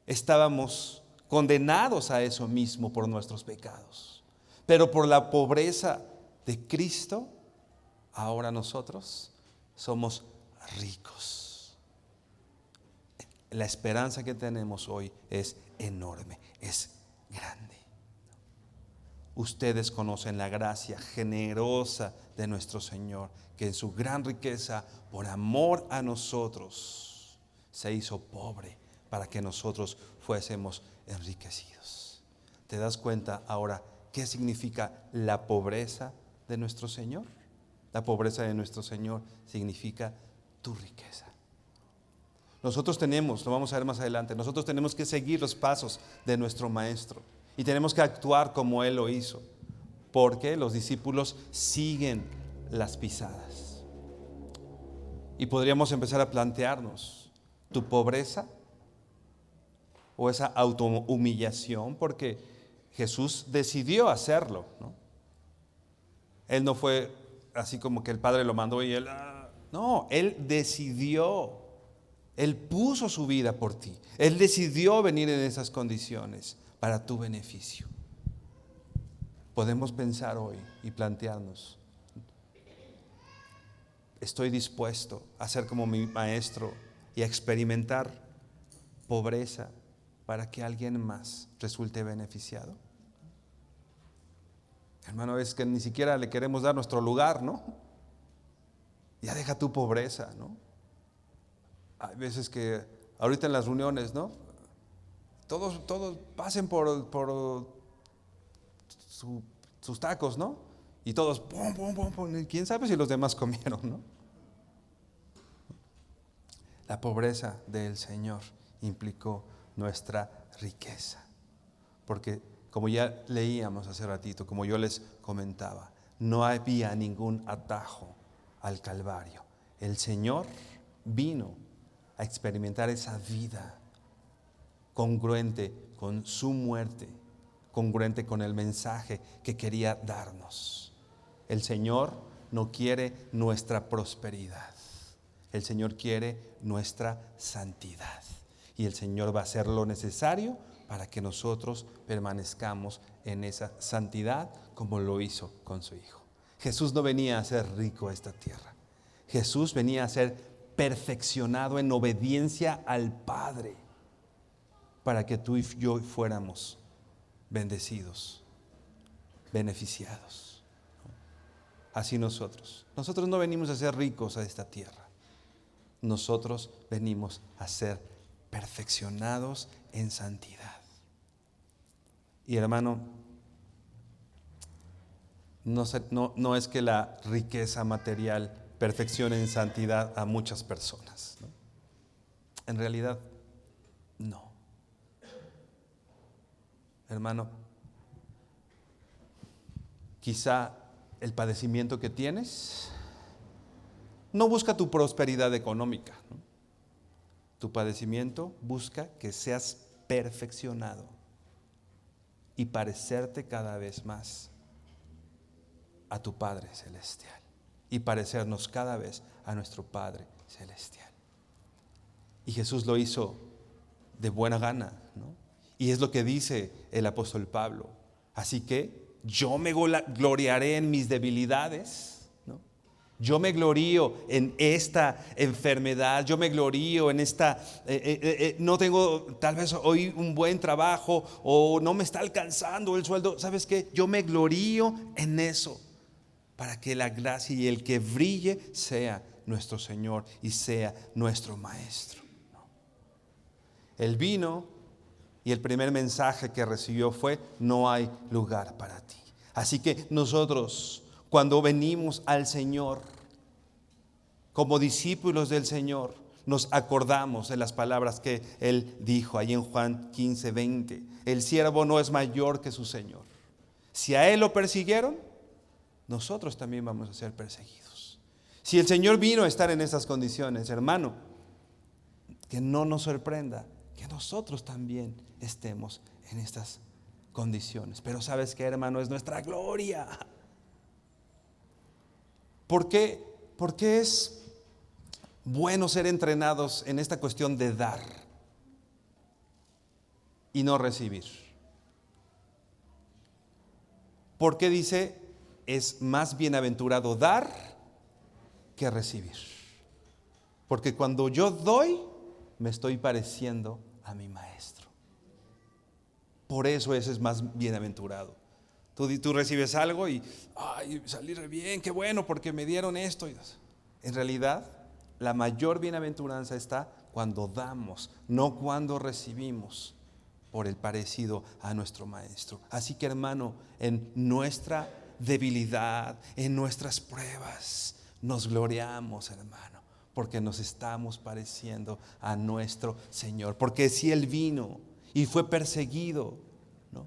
estábamos condenados a eso mismo por nuestros pecados, pero por la pobreza de Cristo, ahora nosotros somos ricos. La esperanza que tenemos hoy es enorme, es grande. Ustedes conocen la gracia generosa de nuestro Señor, que en su gran riqueza, por amor a nosotros, se hizo pobre para que nosotros fuésemos enriquecidos. ¿Te das cuenta ahora qué significa la pobreza de nuestro Señor? La pobreza de nuestro Señor significa tu riqueza. Nosotros tenemos, lo vamos a ver más adelante, nosotros tenemos que seguir los pasos de nuestro Maestro y tenemos que actuar como Él lo hizo, porque los discípulos siguen las pisadas. Y podríamos empezar a plantearnos tu pobreza o esa autohumillación, porque Jesús decidió hacerlo, ¿no? Él no fue así como que el Padre lo mandó y él, no, Él decidió, Él puso su vida por ti, Él decidió venir en esas condiciones para tu beneficio. Podemos pensar hoy y plantearnos, ¿estoy dispuesto a ser como mi Maestro y a experimentar pobreza para que alguien más resulte beneficiado? Hermano, es que ni siquiera le queremos dar nuestro lugar, ¿no? Ya deja tu pobreza, ¿no? Hay veces que ahorita en las reuniones, ¿no? Todos pasen por sus tacos, ¿no? Y todos, pum, pum, pum, pum. ¿Quién sabe si los demás comieron, no? La pobreza del Señor implicó nuestra riqueza. Porque como ya leíamos hace ratito, como yo les comentaba, no había ningún atajo al Calvario. El Señor vino a experimentar esa vida congruente con su muerte, congruente con el mensaje que quería darnos. El Señor no quiere nuestra prosperidad, el Señor quiere nuestra santidad. Y el Señor va a hacer lo necesario para que nosotros permanezcamos en esa santidad como lo hizo con su Hijo. Jesús no venía a ser rico a esta tierra. Jesús venía a ser perfeccionado en obediencia al Padre para que tú y yo fuéramos bendecidos, beneficiados. Así nosotros no venimos a ser ricos a esta tierra. Nosotros venimos a ser perfeccionados en santidad. Y hermano, no es que la riqueza material perfeccione en santidad a muchas personas, ¿no? En realidad, no. Hermano, quizá el padecimiento que tienes no busca tu prosperidad económica, ¿no? Tu padecimiento busca que seas perfeccionado y parecerte cada vez más a tu Padre Celestial y parecernos cada vez a nuestro Padre Celestial. Y Jesús lo hizo de buena gana, ¿no? Y es lo que dice el apóstol Pablo. Así que yo me gloriaré en mis debilidades, ¿no? Yo me glorío en esta enfermedad, yo me glorío en esta, no tengo tal vez hoy un buen trabajo o no me está alcanzando el sueldo. ¿Sabes qué? Yo me glorío en eso para que la gracia y el que brille sea nuestro Señor y sea nuestro Maestro. Él vino y el primer mensaje que recibió fue: no hay lugar para ti. Así que nosotros, cuando venimos al Señor, como discípulos del Señor, nos acordamos de las palabras que Él dijo ahí en Juan 15:20. El siervo no es mayor que su Señor. Si a Él lo persiguieron, nosotros también vamos a ser perseguidos. Si el Señor vino a estar en estas condiciones, hermano, que no nos sorprenda que nosotros también estemos en estas condiciones. Pero ¿sabes qué, hermano? Es nuestra gloria. ¿Por qué? Porque es bueno ser entrenados en esta cuestión de dar y no recibir. Porque dice: es más bienaventurado dar que recibir. Porque cuando yo doy, me estoy pareciendo a mi Maestro. Por eso ese es más bienaventurado. Tú recibes algo y ay, salí re bien, qué bueno, porque me dieron esto. En realidad, la mayor bienaventuranza está cuando damos, no cuando recibimos, por el parecido a nuestro Maestro. Así que, hermano, en nuestra debilidad, en nuestras pruebas, nos gloriamos, hermano, porque nos estamos pareciendo a nuestro Señor. Porque si Él vino y fue perseguido, ¿no?,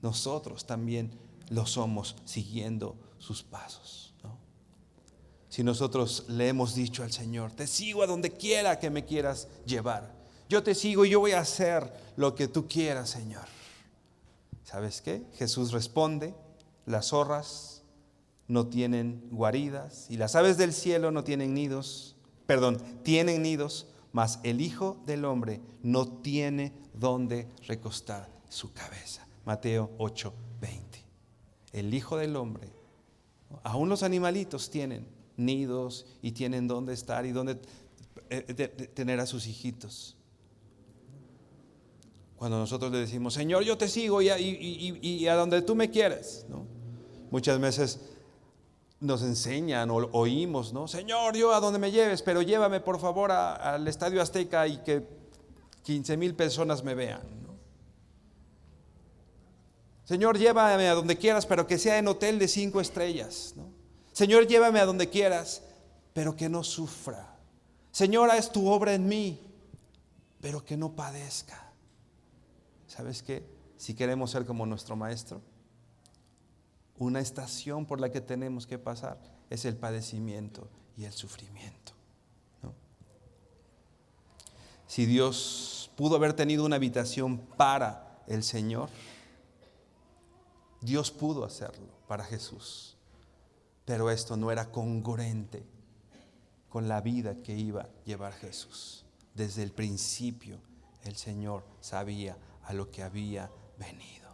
nosotros también lo somos siguiendo sus pasos, ¿no? Si nosotros le hemos dicho al Señor: te sigo a donde quiera que me quieras llevar, yo te sigo y yo voy a hacer lo que tú quieras, Señor. ¿Sabes qué? Jesús responde: las zorras no tienen guaridas y las aves del cielo no tienen nidos, tienen nidos, mas el Hijo del Hombre no tiene donde recostar su cabeza. Mateo 8:20. El Hijo del Hombre, aún los animalitos tienen nidos y tienen donde estar y donde tener a sus hijitos. Cuando nosotros le decimos: Señor, yo te sigo y a donde tú me quieras, ¿no? Muchas veces nos enseñan o oímos, ¿no? Señor, yo a donde me lleves, pero llévame por favor al Estadio Azteca y que 15,000 personas me vean, ¿no? Señor, llévame a donde quieras, pero que sea en hotel de 5 estrellas, ¿no? Señor, llévame a donde quieras, pero que no sufra. Señor, haz tu obra en mí, pero que no padezca. ¿Sabes qué? Si queremos ser como nuestro Maestro, una estación por la que tenemos que pasar es el padecimiento y el sufrimiento, ¿no? Si Dios pudo haber tenido una habitación para el Señor, Dios pudo hacerlo para Jesús, pero esto no era congruente con la vida que iba a llevar Jesús. Desde el principio el Señor sabía a lo que había venido.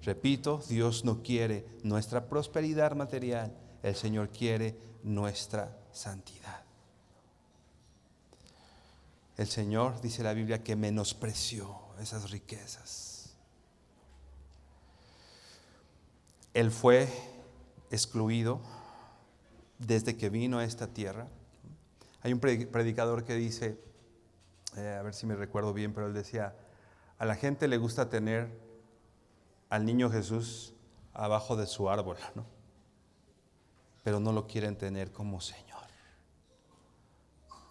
Repito, Dios no quiere nuestra prosperidad material, el Señor quiere nuestra santidad. El Señor, dice la Biblia, que menospreció esas riquezas. Él fue excluido desde que vino a esta tierra. Hay un predicador que dice, a ver si me recuerdo bien, pero él decía: a la gente le gusta tener al niño Jesús abajo de su árbol, ¿no?, pero no lo quieren tener como Señor.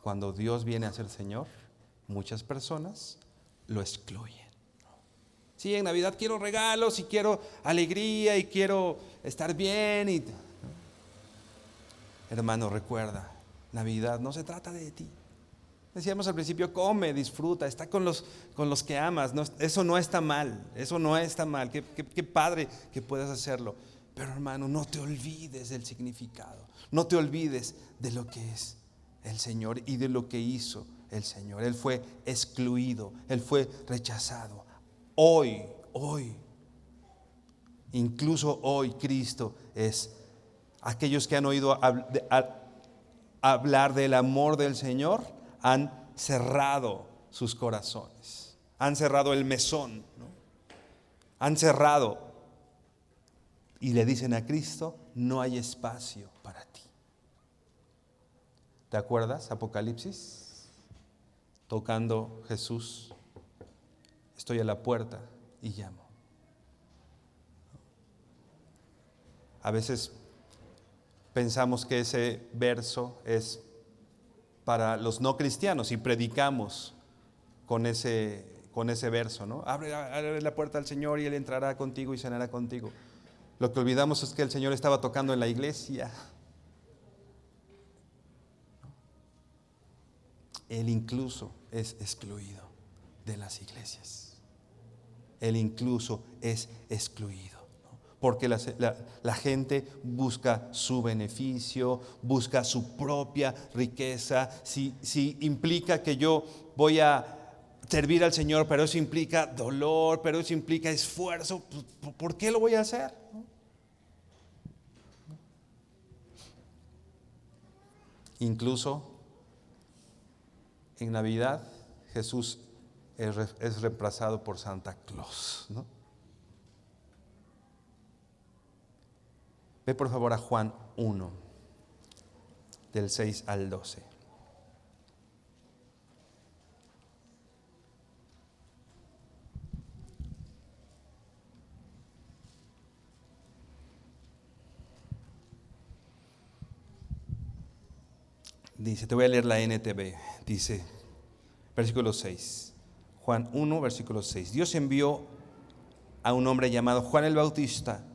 Cuando Dios viene a ser Señor, muchas personas lo excluyen. Sí, en Navidad quiero regalos y quiero alegría y quiero estar bien. ¿No? Hermano, recuerda, Navidad no se trata de ti. Decíamos al principio, come, disfruta, está con los que amas. Eso no está mal, eso no está mal. Qué padre que puedas hacerlo. Pero hermano, no te olvides del significado. No te olvides de lo que es el Señor y de lo que hizo el Señor. Él fue excluido, Él fue rechazado. Hoy, incluso hoy Cristo es aquellos que han oído hablar del amor del Señor, han cerrado sus corazones, han cerrado el mesón, ¿no? Han cerrado y le dicen a Cristo, no hay espacio para ti. ¿Te acuerdas? Apocalipsis, tocando Jesús, estoy a la puerta y llamo. A veces pensamos que ese verso es para los no cristianos y predicamos con ese verso, ¿no? Abre la puerta al Señor y Él entrará contigo y cenará contigo. Lo que olvidamos es que el Señor estaba tocando en la iglesia. Él incluso es excluido de las iglesias. Él incluso es excluido. Porque la gente busca su beneficio, busca su propia riqueza. Si implica que yo voy a servir al Señor, pero eso implica dolor, pero eso implica esfuerzo, pues, ¿por qué lo voy a hacer? Incluso en Navidad Jesús es reemplazado por Santa Claus, ¿no? Ve por favor a Juan 1, del 6 al 12. Dice, te voy a leer la NTV, dice, versículo 6, Juan 1, versículo 6. Dios envió a un hombre llamado Juan el Bautista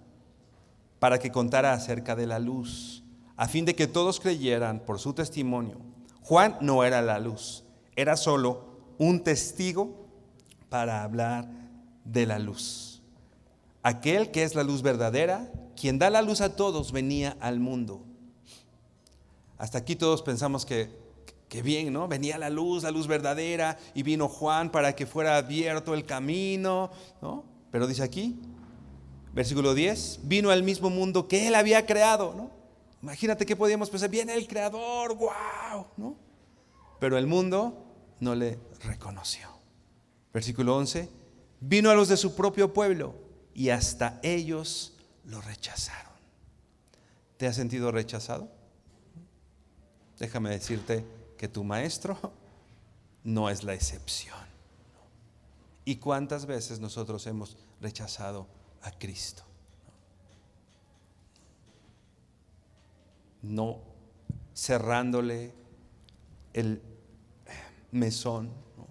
para que contara acerca de la luz, a fin de que todos creyeran por su testimonio. Juan no era la luz, era solo un testigo para hablar de la luz. Aquel que es la luz verdadera, quien da la luz a todos, venía al mundo. Hasta aquí todos pensamos que bien, ¿no? Venía la luz verdadera y vino Juan para que fuera abierto el camino, ¿no? Pero dice aquí, versículo 10, vino al mismo mundo que él había creado, ¿no? Imagínate que podíamos pensar, viene el creador, wow, ¿no? Pero el mundo no le reconoció. Versículo 11, vino a los de su propio pueblo y hasta ellos lo rechazaron. ¿Te has sentido rechazado? Déjame decirte que tu maestro no es la excepción. ¿Y cuántas veces nosotros hemos rechazado a Cristo? No cerrándole el mesón, ¿no?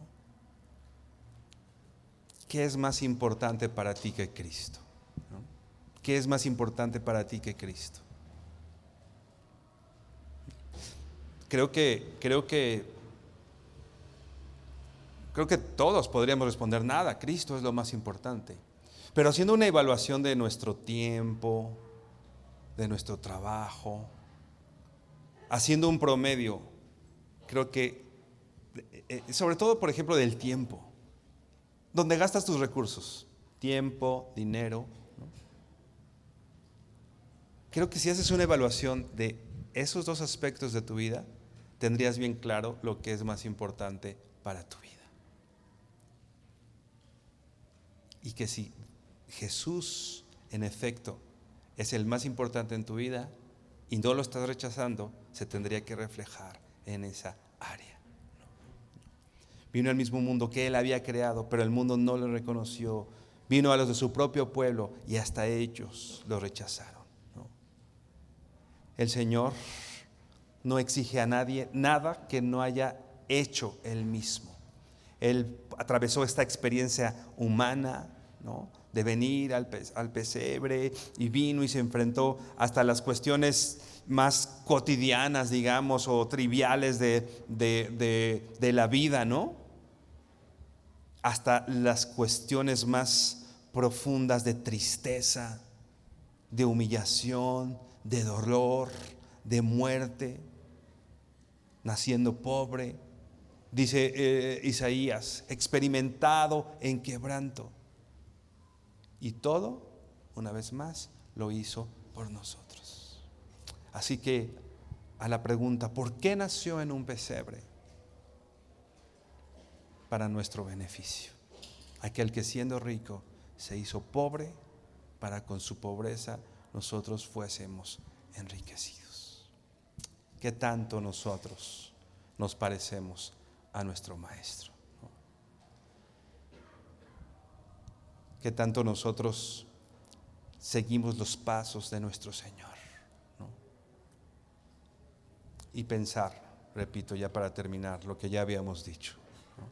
¿Qué es más importante para ti que Cristo? ¿No? ¿Qué es más importante para ti que Cristo? Creo que todos podríamos responder nada, Cristo es lo más importante. Pero haciendo una evaluación de nuestro tiempo, de nuestro trabajo, haciendo un promedio, creo que, sobre todo por ejemplo del tiempo, donde gastas tus recursos, tiempo, dinero, ¿no? Creo que si haces una evaluación de esos dos aspectos de tu vida, tendrías bien claro lo que es más importante para tu vida. Y que si Jesús, en efecto, es el más importante en tu vida y no lo estás rechazando, se tendría que reflejar en esa área. Vino al mismo mundo que Él había creado, pero el mundo no lo reconoció. Vino a los de su propio pueblo y hasta ellos lo rechazaron, ¿no? El Señor no exige a nadie nada que no haya hecho Él mismo. Él atravesó esta experiencia humana, ¿no? de venir al pesebre, y vino y se enfrentó hasta las cuestiones más cotidianas, digamos, o triviales de la vida, ¿no? Hasta las cuestiones más profundas de tristeza, de humillación, de dolor, de muerte, naciendo pobre. Dice Isaías, experimentado en quebranto. Y todo, una vez más, lo hizo por nosotros. Así que a la pregunta, ¿por qué nació en un pesebre? Para nuestro beneficio. Aquel que siendo rico se hizo pobre para con su pobreza nosotros fuésemos enriquecidos. ¿Qué tanto nosotros nos parecemos a nuestro Maestro? ¿Qué tanto nosotros seguimos los pasos de nuestro Señor? ¿No? Y pensar, repito ya para terminar, lo que ya habíamos dicho, ¿no?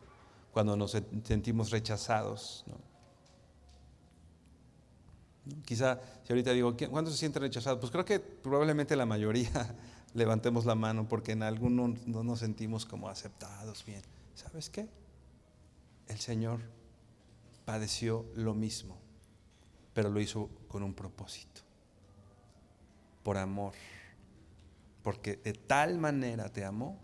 Cuando nos sentimos rechazados, ¿no? Quizá si ahorita digo, ¿cuántos se sienten rechazados? Pues creo que probablemente la mayoría levantemos la mano, porque en algunos no nos sentimos como aceptados bien. ¿Sabes qué? El Señor padeció lo mismo, pero lo hizo con un propósito, por amor, porque de tal manera te amó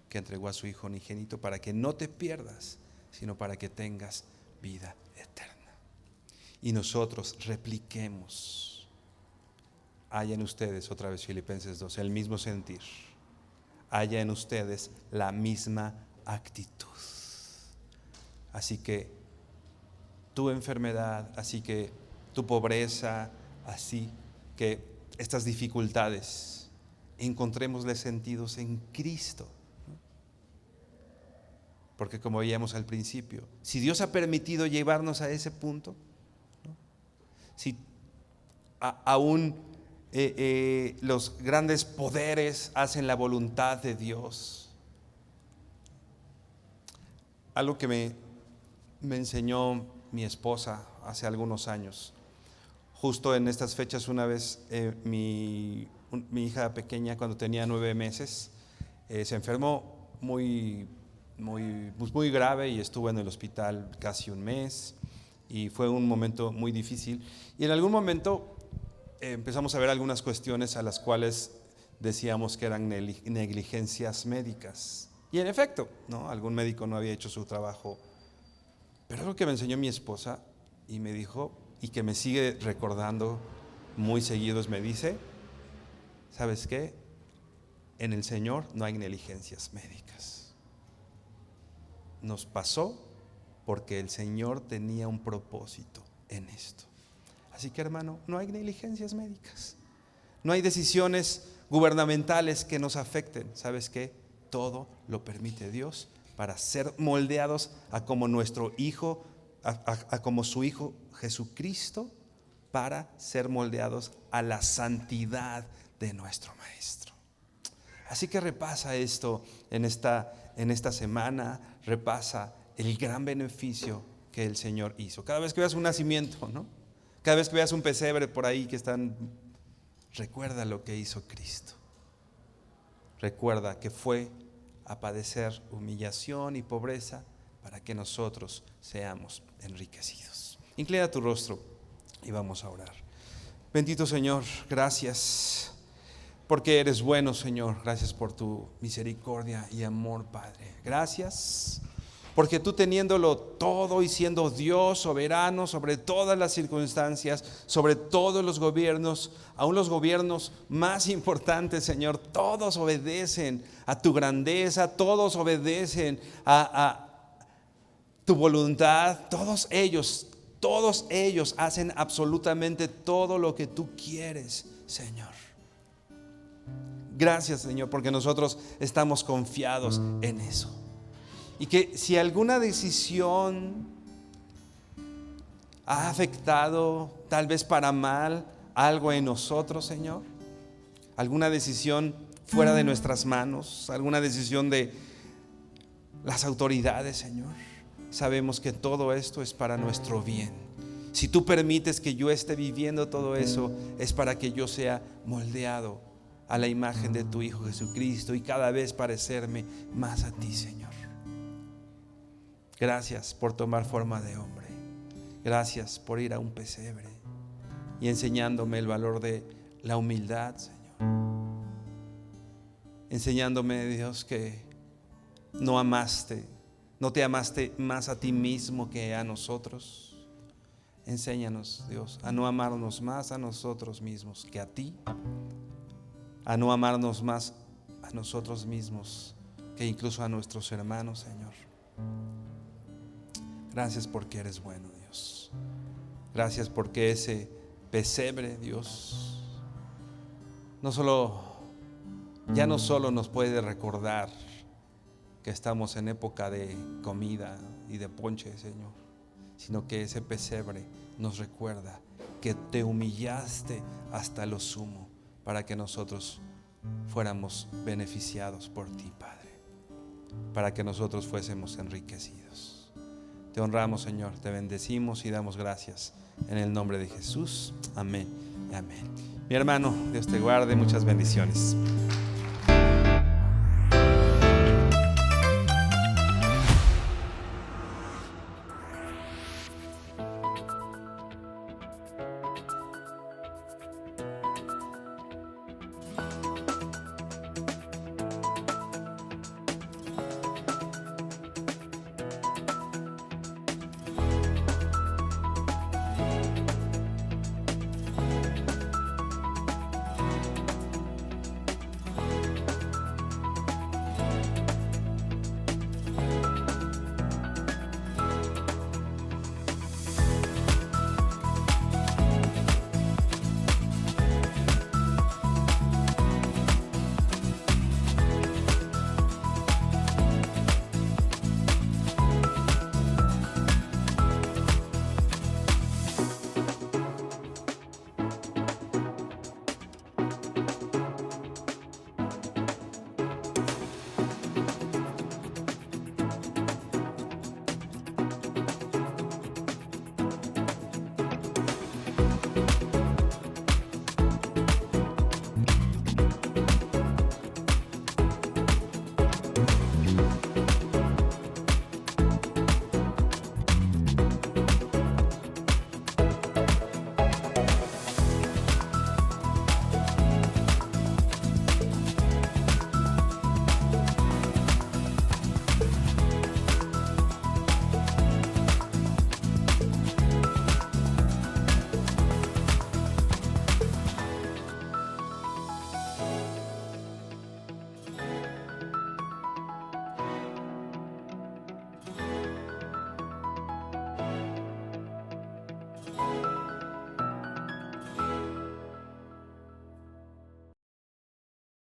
que entregó a su Hijo unigénito para que no te pierdas, sino para que tengas vida eterna. Y nosotros repliquemos, haya en ustedes, otra vez Filipenses 2, el mismo sentir, haya en ustedes la misma actitud. Así que tu enfermedad, así que tu pobreza, así que estas dificultades, encontrémosle sentidos en Cristo. Porque como veíamos al principio, si Dios ha permitido llevarnos a ese punto, ¿no? Si aún los grandes poderes hacen la voluntad de Dios. Algo que me enseñó mi esposa hace algunos años, justo en estas fechas, una vez mi hija pequeña, cuando tenía 9 meses, se enfermó muy grave y estuvo en el hospital casi un mes, y fue un momento muy difícil. Y en algún momento empezamos a ver algunas cuestiones a las cuales decíamos que eran negligencias médicas. Y en efecto, ¿no? Algún médico no había hecho su trabajo. Pero algo que me enseñó mi esposa y me dijo, y que me sigue recordando muy seguido, me dice, ¿sabes qué? En el Señor no hay negligencias médicas. Nos pasó porque el Señor tenía un propósito en esto. Así que, hermano, no hay negligencias médicas. No hay decisiones gubernamentales que nos afecten. ¿Sabes qué? Todo lo permite Dios para ser moldeados a como nuestro Hijo, a como su Hijo Jesucristo, para ser moldeados a la santidad de nuestro Maestro. Así que repasa esto en esta semana, repasa el gran beneficio que el Señor hizo. Cada vez que veas un nacimiento, ¿no? Cada vez que veas un pesebre por ahí que están, recuerda lo que hizo Cristo. Recuerda que fue a padecer humillación y pobreza para que nosotros seamos enriquecidos. Inclina tu rostro y vamos a orar. Bendito Señor, gracias porque eres bueno, Señor. Gracias por tu misericordia y amor, Padre. Gracias porque tú, teniéndolo todo y siendo Dios soberano sobre todas las circunstancias, sobre todos los gobiernos, aún los gobiernos más importantes, Señor, todos obedecen a tu grandeza, todos obedecen a tu voluntad. Todos ellos hacen absolutamente todo lo que tú quieres, Señor. Gracias, Señor, porque nosotros estamos confiados en eso. Y que si alguna decisión ha afectado, tal vez para mal, algo en nosotros, Señor, alguna decisión fuera de nuestras manos, alguna decisión de las autoridades, Señor, sabemos que todo esto es para nuestro bien Si tú permites que yo esté viviendo todo eso, es para que yo sea moldeado a la imagen de tu Hijo Jesucristo y cada vez parecerme más a ti, Señor. Gracias por tomar forma de hombre. Gracias por ir a un pesebre y enseñándome el valor de la humildad, Señor. Enseñándome, Dios, que no te amaste más a ti mismo que a nosotros. Enséñanos, Dios, a no amarnos más a nosotros mismos que a ti, a no amarnos más a nosotros mismos que incluso a nuestros hermanos, Señor. Gracias porque eres bueno, Dios. Gracias porque ese pesebre, Dios, ya no solo nos puede recordar que estamos en época de comida y de ponche, Señor, sino que ese pesebre nos recuerda que te humillaste hasta lo sumo para que nosotros fuéramos beneficiados por ti, Padre, para que nosotros fuésemos enriquecidos. Te honramos, Señor, te bendecimos y damos gracias en el nombre de Jesús. Amén y amén. Mi hermano, Dios te guarde, muchas bendiciones.